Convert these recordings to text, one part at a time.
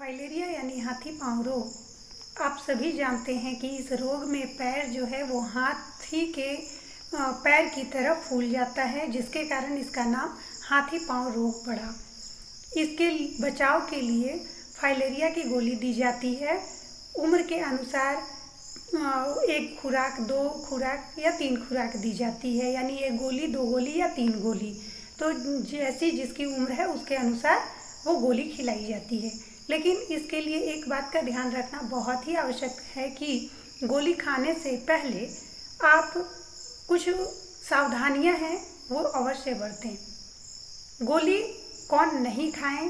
Filaria यानी हाथी पाँव रोग आप सभी जानते हैं कि इस रोग में पैर जो है वो हाथी के पैर की तरह फूल जाता है, जिसके कारण इसका नाम हाथी पाँव रोग पड़ा। इसके बचाव के लिए फाइलेरिया की गोली दी जाती है। उम्र के अनुसार 1 खुराक, 2 खुराक या 3 खुराक दी जाती है, यानी 1 गोली, 2 गोली या 3 गोली। तो जैसी जिसकी उम्र है उसके अनुसार वो गोली खिलाई जाती है। लेकिन इसके लिए एक बात का ध्यान रखना बहुत ही आवश्यक है कि गोली खाने से पहले आप कुछ सावधानियां हैं वो अवश्य बरतें। गोली कौन नहीं खाएं,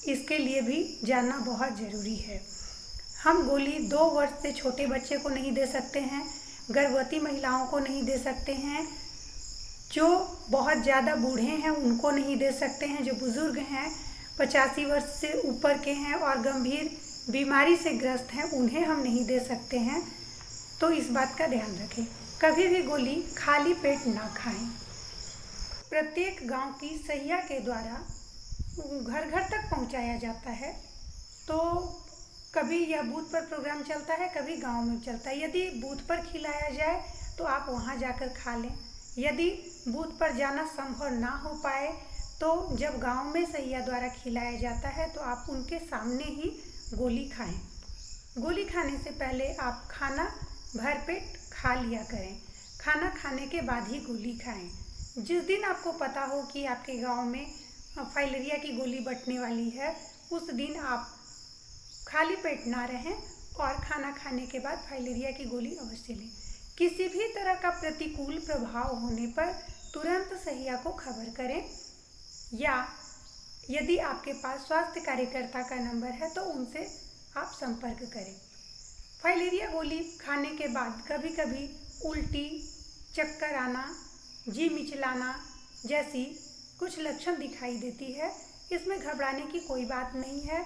इसके लिए भी जानना बहुत ज़रूरी है। हम गोली 2 वर्ष से छोटे बच्चे को नहीं दे सकते हैं, गर्भवती महिलाओं को नहीं दे सकते हैं, जो बहुत ज़्यादा बूढ़े हैं उनको नहीं दे सकते हैं, जो बुज़ुर्ग हैं 85 वर्ष से ऊपर के हैं और गंभीर बीमारी से ग्रस्त हैं उन्हें हम नहीं दे सकते हैं। तो इस बात का ध्यान रखें, कभी भी गोली खाली पेट ना खाएं। प्रत्येक गांव की सहिया के द्वारा घर घर तक पहुंचाया जाता है। तो कभी यह बूथ पर प्रोग्राम चलता है, कभी गांव में चलता है। यदि बूथ पर खिलाया जाए तो आप वहां जाकर खा लें। यदि बूथ पर जाना संभव ना हो पाए तो जब गांव में सहिया द्वारा खिलाया जाता है तो आप उनके सामने ही गोली खाएं। गोली खाने से पहले आप खाना भरपेट खा लिया करें। खाना खाने के बाद ही गोली खाएं। जिस दिन आपको पता हो कि आपके गांव में फाइलेरिया की गोली बंटने वाली है, उस दिन आप खाली पेट ना रहें और खाना खाने के बाद फाइलेरिया की गोली अवश्य लें। किसी भी तरह का प्रतिकूल प्रभाव होने पर तुरंत सहिया को खबर करें, या यदि आपके पास स्वास्थ्य कार्यकर्ता का नंबर है तो उनसे आप संपर्क करें। फाइलेरिया गोली खाने के बाद कभी कभी उल्टी, चक्कर आना, जी मिचलाना जैसी कुछ लक्षण दिखाई देती है। इसमें घबराने की कोई बात नहीं है।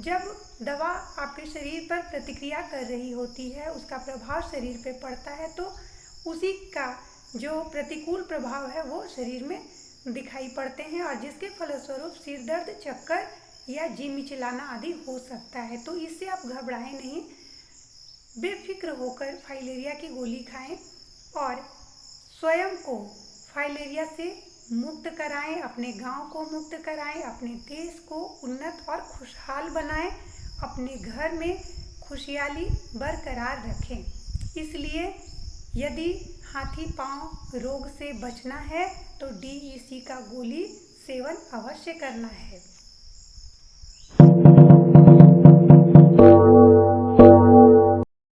जब दवा आपके शरीर पर प्रतिक्रिया कर रही होती है, उसका प्रभाव शरीर पे पड़ता है, तो उसी का जो प्रतिकूल प्रभाव है वो शरीर में दिखाई पड़ते हैं और जिसके फलस्वरूप सिर दर्द, चक्कर या जी मिचलाना आदि हो सकता है। तो इससे आप घबराएं नहीं, बेफिक्र होकर फाइलेरिया की गोली खाएं और स्वयं को फाइलेरिया से मुक्त कराएं, अपने गांव को मुक्त कराएं, अपने देश को उन्नत और खुशहाल बनाएं, अपने घर में खुशहाली बरकरार रखें। इसलिए यदि हाथी पाँव रोग से बचना है तो DEC का गोली सेवन अवश्य करना है।